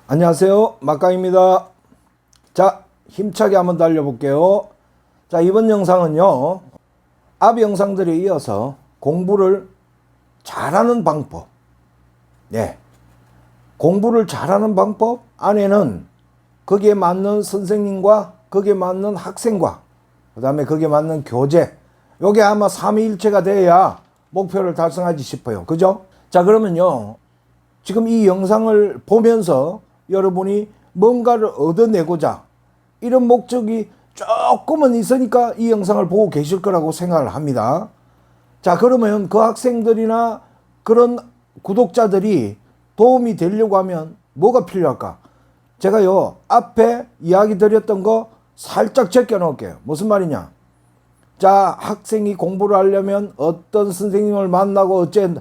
안녕하세요, 막강입니다. 자, 힘차게 한번 달려볼게요. 자, 이번 영상은요, 앞 영상들에 이어서 공부를 잘하는 방법, 공부를 잘하는 방법 안에는 거기에 맞는 선생님과 거기에 맞는 학생과 그 다음에 거기에 맞는 교재, 요게 아마 삼위일체가 돼야 목표를 달성하지 싶어요. 그죠? 자, 그러면요, 지금 이 영상을 보면서 여러분이 뭔가를 얻어내고자 이런 목적이 조금은 있으니까 이 영상을 보고 계실 거라고 생각을 합니다. 자, 그러면 그 학생들이나 그런 구독자들이 도움이 되려고 하면 뭐가 필요할까? 제가요, 앞에 이야기 드렸던 거 살짝 제껴 놓을게요. 무슨 말이냐? 자, 학생이 공부를 하려면 어떤 선생님을 만나고 어째,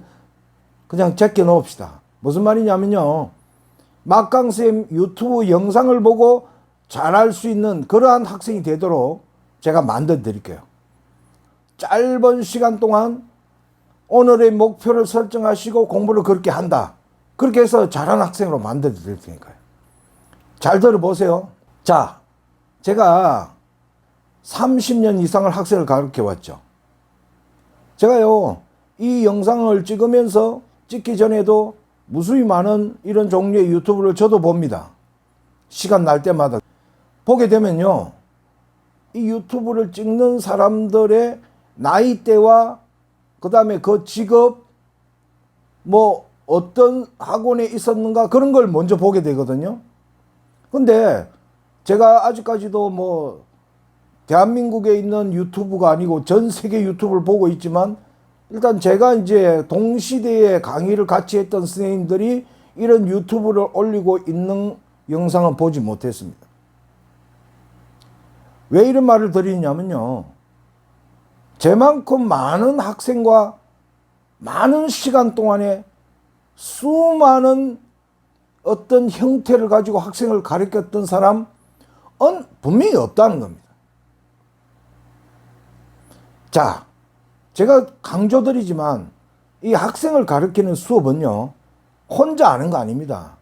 그냥 제껴 놓읍시다. 무슨 말이냐면요, 막강쌤 유튜브 영상을 보고 잘할 수 있는 그러한 학생이 되도록 제가 만들어 드릴게요. 짧은 시간 동안 오늘의 목표를 설정하시고 공부를 그렇게 한다. 그렇게 해서 잘하는 학생으로 만들어 드릴 테니까요. 잘 들어보세요. 자, 제가 30년 이상을 학생을 가르쳐 왔죠. 제가요, 이 영상을 찍으면서 찍기 전에도 무수히 많은 이런 종류의 유튜브를 저도 봅니다. 시간 날 때마다. 보게 되면요, 이 유튜브를 찍는 사람들의 나이대와 그 다음에 그 직업, 뭐 어떤 학원에 있었는가 그런 걸 먼저 보게 되거든요. 근데 제가 아직까지도 뭐 대한민국에 있는 유튜브가 아니고 전 세계 유튜브를 보고 있지만, 일단 제가 이제 동시대에 강의를 같이 했던 선생님들이 이런 유튜브를 올리고 있는 영상은 보지 못했습니다. 왜 이런 말을 드리냐면요, 제만큼 많은 학생과 많은 시간 동안에 수많은 어떤 형태를 가지고 학생을 가르쳤던 사람은 분명히 없다는 겁니다. 자, 제가 강조드리지만 이 학생을 가르치는 수업은요, 혼자 하는 거 아닙니다.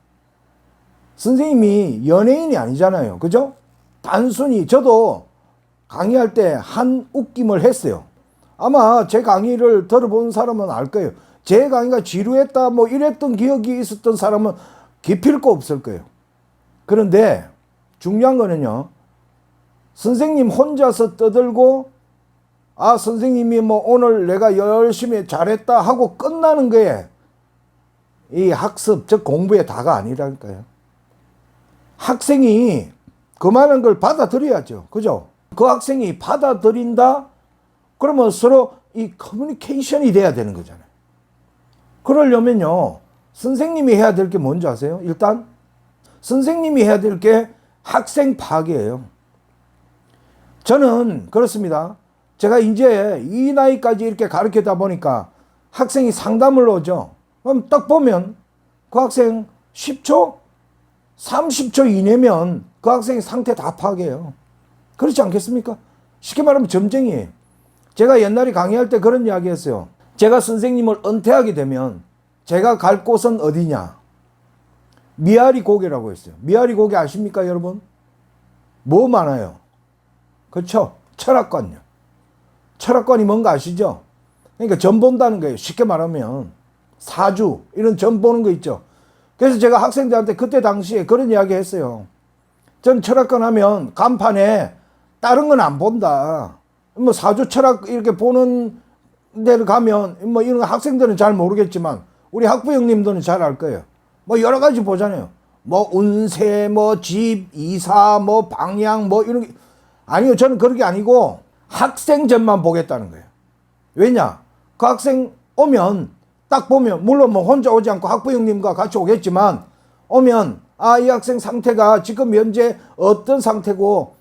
선생님이 연예인이 아니잖아요. 그죠? 단순히 저도 강의할 때 한 웃김을 했어요. 아마 제 강의를 들어본 사람은 알 거예요. 제 강의가 지루했다 뭐 이랬던 기억이 있었던 사람은 기필코 없을 거예요. 그런데 중요한 거는요, 선생님 혼자서 떠들고 선생님이 뭐 오늘 내가 열심히 잘했다 하고 끝나는 거에 이 학습, 즉 공부의 다가 아니라니까요. 학생이 그만한 걸 받아들여야죠. 그죠? 그 학생이 받아들인다? 그러면 서로 이 커뮤니케이션이 돼야 되는 거잖아요. 그러려면요, 선생님이 해야 될 게 뭔지 아세요? 일단 선생님이 해야 될 게 학생 파악이에요. 저는 그렇습니다. 제가 이제 이 나이까지 이렇게 가르치다 보니까 학생이 상담을 오죠. 그럼 딱 보면 그 학생 10초, 30초 이내면 그 학생의 상태 다 파악해요. 그렇지 않겠습니까? 쉽게 말하면 점쟁이에요. 제가 옛날에 강의할 때 그런 이야기 했어요. 제가 선생님을 은퇴하게 되면 제가 갈 곳은 어디냐? 미아리 고개라고 했어요. 미아리 고개 아십니까, 여러분? 뭐 많아요? 그렇죠? 철학관요. 철학관이 뭔가 아시죠? 그러니까 점 본다는 거예요. 쉽게 말하면 사주 이런 점 보는 거 있죠. 그래서 제가 학생들한테 그때 당시에 그런 이야기 했어요. 전 철학관 하면 간판에 다른 건 안 본다. 뭐 사주 철학 이렇게 보는 데를 가면 뭐 이런 학생들은 잘 모르겠지만 우리 학부 형님들은 잘 알 거예요. 뭐 여러 가지 보잖아요. 뭐 운세, 뭐 집, 이사, 뭐 방향, 뭐 이런 게 아니요. 저는 그런 게 아니고 학생 점만 보겠다는 거예요. 왜냐? 그 학생 오면 딱 보면, 물론 뭐 혼자 오지 않고 학부 형님과 같이 오겠지만, 오면 이 학생 상태가 지금 현재 어떤 상태고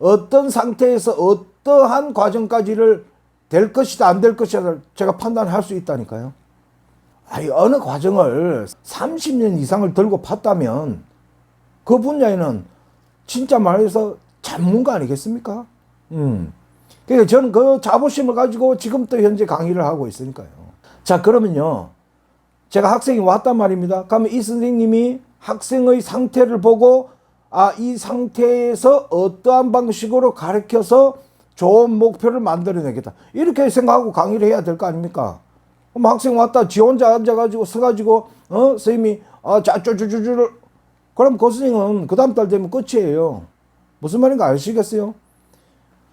어떤 상태에서 어떠한 과정까지를 될 것이다 안 될 것이다 제가 판단할 수 있다니까요. 어느 과정을 30년 이상을 들고 봤다면 그 분야에는 진짜 말해서 전문가 아니겠습니까? 그러니까 저는 그 자부심을 가지고 지금도 현재 강의를 하고 있으니까요. 자, 그러면요, 제가 학생이 왔단 말입니다. 그러면 이 선생님이 학생의 상태를 보고 이 상태에서 어떠한 방식으로 가르쳐서 좋은 목표를 만들어내겠다. 이렇게 생각하고 강의를 해야 될 거 아닙니까? 그럼 학생 왔다 지 혼자 앉아가지고 서가지고 선생님이 짜쭈쭈쭈쭈 그럼 그 선생님은 그 다음 달 되면 끝이에요. 무슨 말인가 아시겠어요?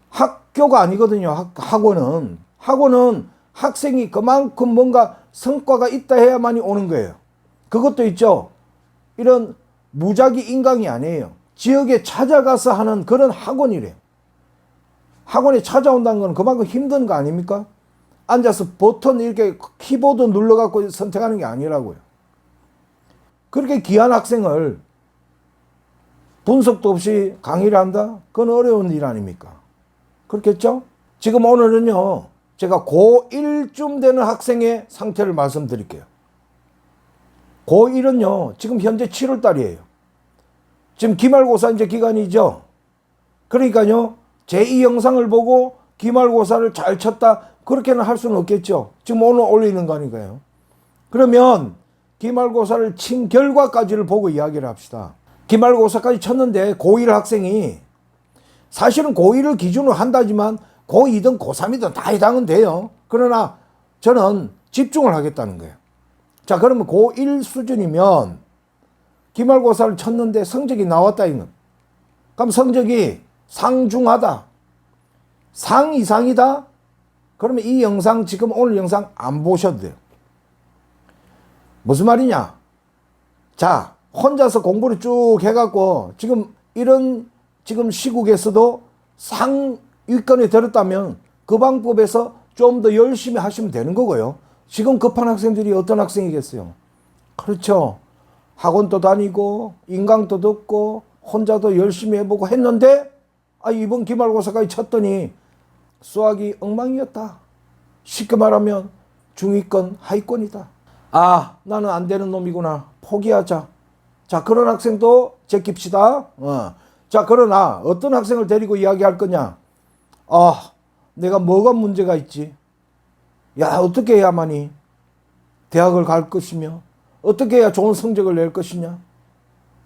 학교가 아니거든요. 학원은 학생이 그만큼 뭔가 성과가 있다 해야만이 오는 거예요. 그것도 있죠. 이런 무작위 인강이 아니에요. 지역에 찾아가서 하는 그런 학원이래요. 학원에 찾아온다는 건 그만큼 힘든 거 아닙니까? 앉아서 버튼 이렇게 키보드 눌러갖고 선택하는 게 아니라고요. 그렇게 귀한 학생을 분석도 없이 강의를 한다? 그건 어려운 일 아닙니까? 그렇겠죠? 지금 오늘은요, 제가 고1쯤 되는 학생의 상태를 말씀드릴게요. 고1은요, 지금 현재 7월 달이에요. 지금 기말고사 이제 기간이죠? 그러니까요, 제2 영상을 보고 기말고사를 잘 쳤다, 그렇게는 할 수는 없겠죠. 지금 오늘 올리는 거니까요. 그러면 기말고사를 친 결과까지를 보고 이야기를 합시다. 기말고사까지 쳤는데 고1 학생이 사실은 고1을 기준으로 한다지만 고2든 고3이든 다 해당은 돼요. 그러나 저는 집중을 하겠다는 거예요. 자, 그러면 고1 수준이면 기말고사를 쳤는데 성적이 나왔다 이건. 그럼 성적이 상중하다, 상 이상이다? 그러면 이 영상 지금 오늘 영상 안 보셔도 돼요. 무슨 말이냐? 자, 혼자서 공부를 쭉 해갖고 지금 이런 지금 시국에서도 상위권에 들었다면 그 방법에서 좀 더 열심히 하시면 되는 거고요. 지금 급한 학생들이 어떤 학생이겠어요? 그렇죠. 학원도 다니고 인강도 듣고 혼자도 열심히 해보고 했는데 이번 기말고사까지 쳤더니 수학이 엉망이었다. 쉽게 말하면 중위권 하위권이다. 나는 안 되는 놈이구나. 포기하자. 자, 그런 학생도 제낍시다. 자, 그러나 어떤 학생을 데리고 이야기할 거냐? 내가 뭐가 문제가 있지? 야, 어떻게 해야만이 대학을 갈 것이며 어떻게 해야 좋은 성적을 낼 것이냐?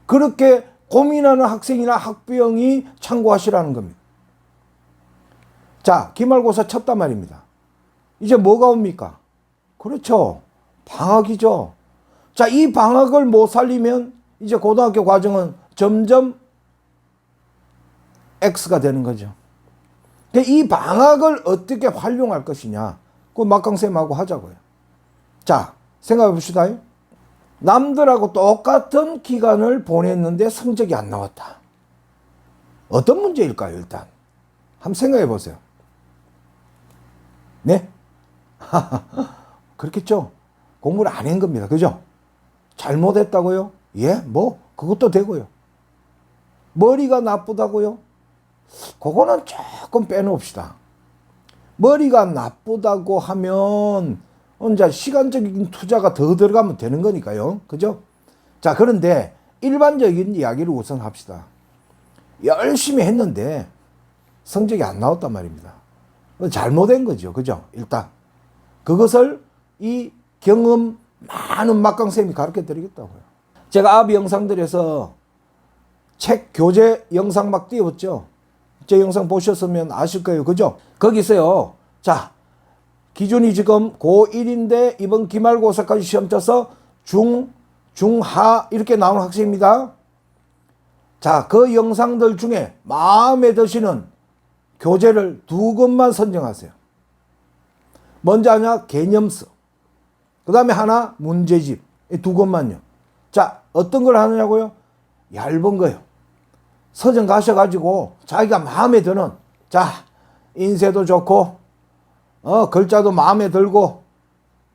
그렇게 고민하는 학생이나 학부형이 참고하시라는 겁니다. 자, 기말고사 쳤단 말입니다. 이제 뭐가 옵니까? 그렇죠. 방학이죠. 자, 이 방학을 못 살리면 이제 고등학교 과정은 점점 X가 되는 거죠. 이 방학을 어떻게 활용할 것이냐. 그 막강쌤하고 하자고요. 자, 생각해 봅시다. 남들하고 똑같은 기간을 보냈는데 성적이 안 나왔다. 어떤 문제일까요, 일단? 한번 생각해 보세요. 네? 그렇겠죠? 공부를 안 한 겁니다. 그죠? 잘못했다고요? 예, 그것도 되고요. 머리가 나쁘다고요? 그거는 조금 빼놓읍시다. 머리가 나쁘다고 하면 혼자 시간적인 투자가 더 들어가면 되는 거니까요. 그죠? 자, 그런데 일반적인 이야기를 우선 합시다. 열심히 했는데 성적이 안 나왔단 말입니다. 잘못된 거죠. 그죠? 일단. 그것을 이 경험 많은 막강쌤이 가르쳐 드리겠다고요. 제가 앞 영상들에서 책 교재 영상 막 띄웠죠. 제 영상 보셨으면 아실 거예요. 그죠? 거기서요. 자, 기준이 지금 고1인데 이번 기말고사까지 시험 쳐서 중하 이렇게 나온 학생입니다. 자, 그 영상들 중에 마음에 드시는 교재를 2권만 선정하세요. 먼저 하나 개념서, 그 다음에 하나 문제집, 이 2권만요. 자, 어떤 걸 하느냐고요? 얇은 거요. 서점 가셔가지고 자기가 마음에 드는, 자, 인쇄도 좋고 글자도 마음에 들고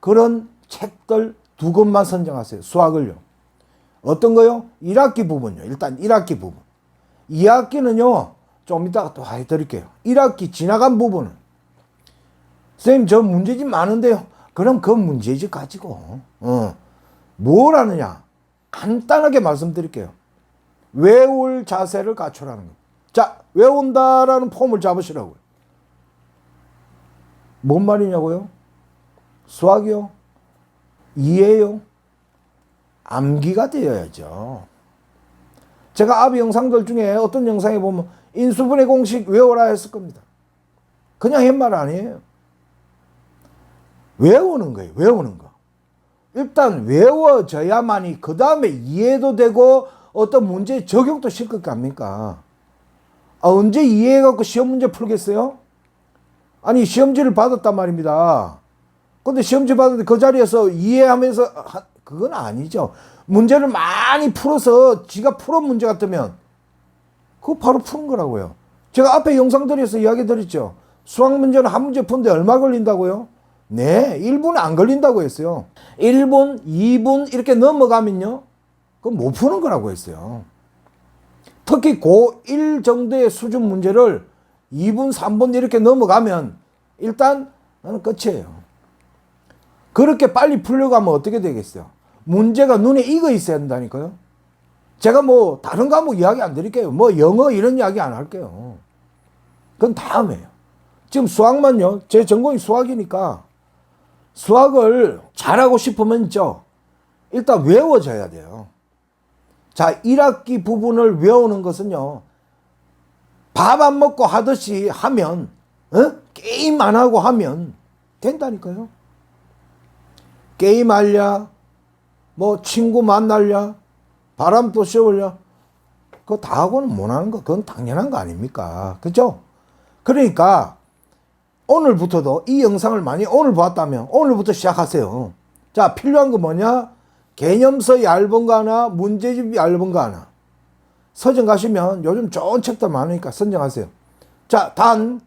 그런 책들 2권만 선정하세요. 수학을요. 어떤 거요? 1학기 부분요. 일단 1학기 부분. 2학기는요 좀 이따가 또 해드릴게요. 1학기 지나간 부분은 선생님 저 문제집 많은데요. 그럼 그 문제집 가지고 뭘 하느냐 간단하게 말씀드릴게요. 외울 자세를 갖추라는 거예요. 자, 외운다라는 폼을 잡으시라고요. 뭔 말이냐고요? 수학이요? 이해요? 암기가 되어야죠. 제가 앞 영상들 중에 어떤 영상에 보면 인수분해 공식 외워라 했을 겁니다. 그냥 한 말 아니에요. 외우는 거예요. 외우는 거. 일단 외워져야만이 그 다음에 이해도 되고 어떤 문제에 적용도 실것 갑니까? 언제 이해해갖고 시험 문제 풀겠어요? 아니 시험지를 받았단 말입니다. 근데 시험지 받았는데 그 자리에서 이해하면서 그건 아니죠. 문제를 많이 풀어서 지가 풀은 문제 같으면 그거 바로 푸는 거라고요. 제가 앞에 영상들에서 이야기 드렸죠. 수학 문제는 한 문제 푸는데 얼마 걸린다고요? 네, 1분 안 걸린다고 했어요. 1분, 2분 이렇게 넘어가면요. 그건 못 푸는 거라고 했어요. 특히 고1 정도의 수준 문제를 2분, 3분 이렇게 넘어가면 일단 나는 끝이에요. 그렇게 빨리 풀려고 하면 어떻게 되겠어요? 문제가 눈에 익어 있어야 된다니까요. 제가 뭐 다른 과목 이야기 안 드릴게요. 뭐 영어 이런 이야기 안 할게요. 그건 다음에요. 지금 수학만요. 제 전공이 수학이니까 수학을 잘하고 싶으면 일단 외워져야 돼요. 자, 1학기 부분을 외우는 것은요. 밥 안 먹고 하듯이 하면 게임 안 하고 하면 된다니까요. 게임하랴 뭐 친구 만날랴 바람도 쐬울랴 그거 다 하고는 못하는 거 그건 당연한 거 아닙니까? 그죠? 그러니까 오늘부터도 이 영상을 많이 오늘 봤다면 오늘부터 시작하세요. 자, 필요한 거 뭐냐? 개념서 얇은 거 하나, 문제집 얇은 거 하나. 서점 가시면 요즘 좋은 책들 많으니까 선정하세요. 자, 단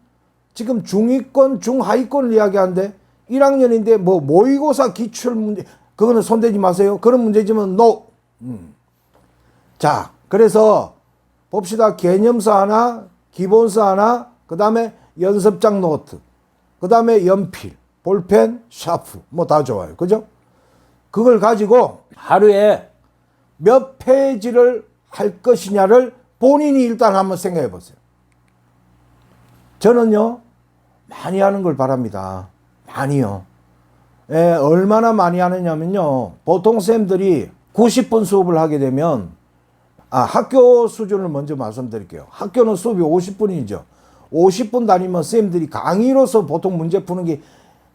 지금 중위권, 중하위권을 이야기하는데 1학년인데 뭐 모의고사 기출 문제 그거는 손대지 마세요. 그런 문제지만 NO. 자, 그래서 봅시다. 개념서 하나, 기본서 하나, 그 다음에 연습장 노트, 그 다음에 연필, 볼펜, 샤프 뭐 다 좋아요. 그죠? 그걸 가지고 하루에 몇 페이지를 할 것이냐를 본인이 일단 한번 생각해 보세요. 저는요 많이 하는 걸 바랍니다. 많이요. 예, 얼마나 많이 하느냐면요. 보통 쌤들이 90분 수업을 하게 되면 학교 수준을 먼저 말씀드릴게요. 학교는 수업이 50분이죠. 50분 다니면 쌤들이 강의로서 보통 문제 푸는 게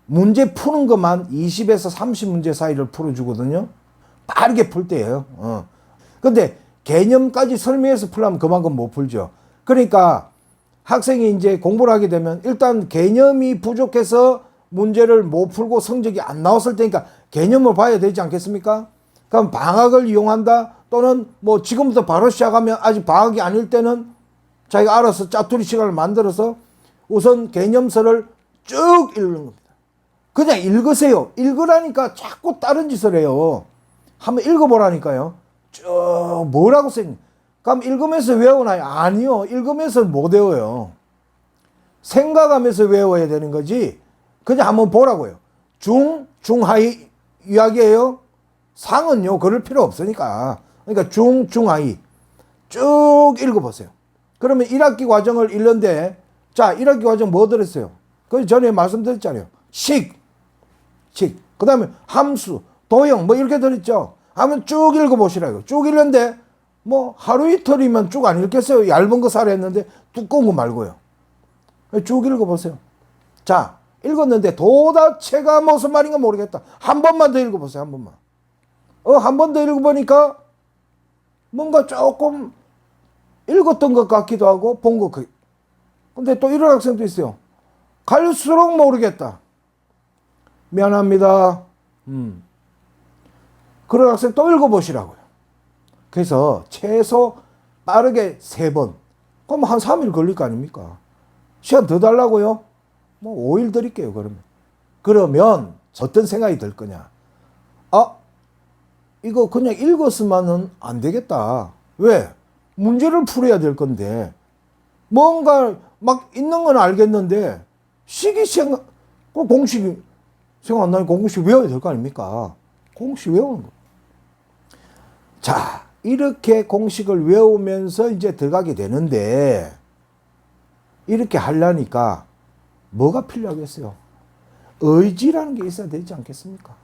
문제 푸는 것만 20에서 30문제 사이를 풀어주거든요. 빠르게 풀 때예요. 근데 개념까지 설명해서 풀려면 그만큼 못 풀죠. 그러니까 학생이 이제 공부를 하게 되면 일단 개념이 부족해서 문제를 못 풀고 성적이 안 나왔을 때니까 개념을 봐야 되지 않겠습니까? 그럼 방학을 이용한다 또는 뭐 지금부터 바로 시작하면 아직 방학이 아닐 때는 자기가 알아서 짜투리 시간을 만들어서 우선 개념서를 쭉 읽는 겁니다. 그냥 읽으세요. 읽으라니까 자꾸 다른 짓을 해요. 한번 읽어보라니까요. 쭉 뭐라고 써있니? 그럼 읽으면서 외우나요? 아니요. 읽으면서 못 외워요. 생각하면서 외워야 되는 거지. 그냥 한번 보라고요. 중하위 이야기예요. 상은요. 그럴 필요 없으니까. 그러니까 중하위 쭉 읽어보세요. 그러면 1학기 과정을 읽는데 자 1학기 과정 뭐 들었어요? 그 전에 말씀드렸잖아요. 그 다음에 함수, 도형 뭐 이렇게 들었죠. 한번 쭉 읽어보시라고요. 쭉 읽는데 뭐 하루 이틀이면 쭉 안 읽겠어요. 얇은 거 사려 했는데 두꺼운 거 말고요. 쭉 읽어보세요. 자 읽었는데 도대체가 무슨 말인가 모르겠다. 한 번만 더 읽어보세요. 한 번만. 한 번 더 읽어보니까 뭔가 조금 읽었던 것 같기도 하고 본 것 같기도. 근데 또 이런 학생도 있어요. 갈수록 모르겠다. 미안합니다. 그런 학생 또 읽어보시라고요. 그래서 최소 빠르게 3번. 그럼 한 3일 걸릴 거 아닙니까? 시간 더 달라고요? 뭐 5일 드릴게요. 그러면 어떤 생각이 들 거냐? 이거 그냥 읽었으면은 안 되겠다. 왜? 문제를 풀어야 될 건데 뭔가 막 있는 건 알겠는데 공식이 생각 안 나니까 공식 외워야 될 거 아닙니까? 공식 외우는 거. 자, 이렇게 공식을 외우면서 이제 들어가게 되는데 이렇게 하려니까 뭐가 필요하겠어요? 의지라는 게 있어야 되지 않겠습니까?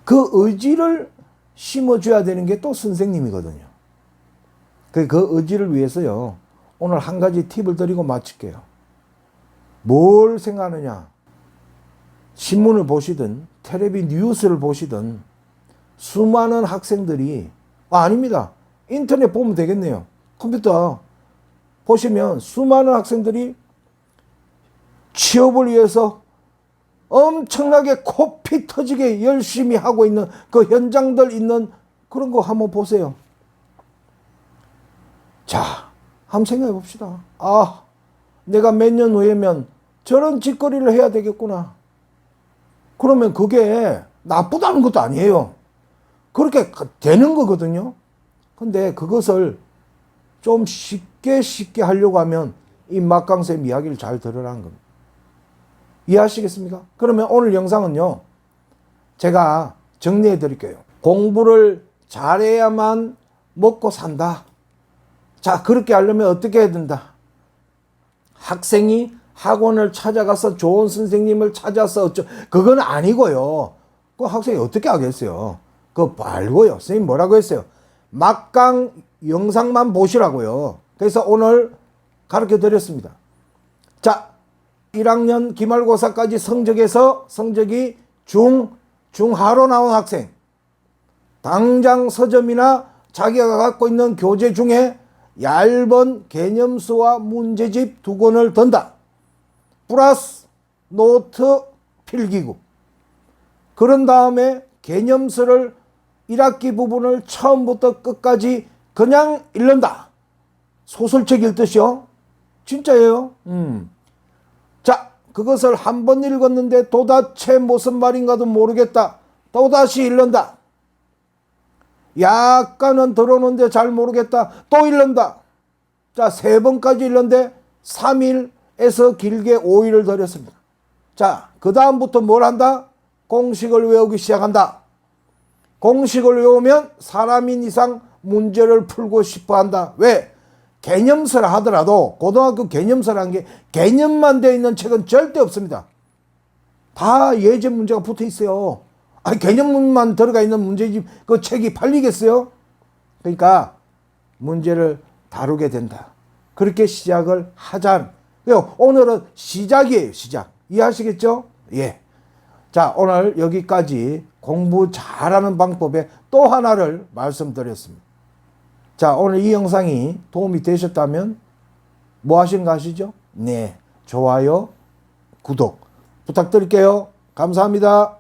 그 의지를 심어줘야 되는 게 또 선생님이거든요. 그 의지를 위해서요. 오늘 한 가지 팁을 드리고 마칠게요. 뭘 생각하느냐. 신문을 보시든 텔레비 뉴스를 보시든 수많은 학생들이 아닙니다. 인터넷 보면 되겠네요. 컴퓨터 보시면 수많은 학생들이 취업을 위해서 엄청나게 코피 터지게 열심히 하고 있는 그 현장들 있는 그런 거 한번 보세요. 자, 한번 생각해 봅시다. 아, 내가 몇 년 후에면 저런 짓거리를 해야 되겠구나. 그러면 그게 나쁘다는 것도 아니에요. 그렇게 되는 거거든요. 근데 그것을 좀 쉽게 하려고 하면 이 막강쌤 이야기를 잘 들으라는 겁니다. 이해하시겠습니까? 그러면 오늘 영상은요, 제가 정리해 드릴게요. 공부를 잘해야만 먹고 산다. 자, 그렇게 하려면 어떻게 해야 된다? 학생이 학원을 찾아가서 좋은 선생님을 찾아서 그건 아니고요. 그 학생이 어떻게 하겠어요? 그거 말고요. 선생님 뭐라고 했어요? 막강 영상만 보시라고요. 그래서 오늘 가르쳐 드렸습니다. 자, 1학년 기말고사까지 성적이 중하로 나온 학생. 당장 서점이나 자기가 갖고 있는 교재 중에 얇은 개념서와 문제집 2권을 든다. 플러스 노트 필기구. 그런 다음에 개념서를 1학기 부분을 처음부터 끝까지 그냥 읽는다. 소설책 읽듯이요. 진짜예요. 자, 그것을 한 번 읽었는데 도대체 무슨 말인가도 모르겠다. 또다시 읽는다. 약간은 들어오는데 잘 모르겠다. 또 읽는다. 자, 3번까지 읽는데 3일에서 길게 5일을 들였습니다. 자, 그 다음부터 뭘 한다? 공식을 외우기 시작한다. 공식을 외우면 사람인 이상 문제를 풀고 싶어 한다. 왜? 개념서라 하더라도 고등학교 개념서라는 게 개념만 되어 있는 책은 절대 없습니다. 다 예제 문제가 붙어 있어요. 아니, 개념만 들어가 있는 문제집 그 책이 팔리겠어요? 그러니까 문제를 다루게 된다. 그렇게 시작을 하자. 오늘은 시작이에요. 시작. 이해하시겠죠? 예. 자, 오늘 여기까지 공부 잘하는 방법의 또 하나를 말씀드렸습니다. 자, 오늘 이 영상이 도움이 되셨다면 뭐 하신 거 아시죠? 네, 좋아요, 구독 부탁드릴게요. 감사합니다.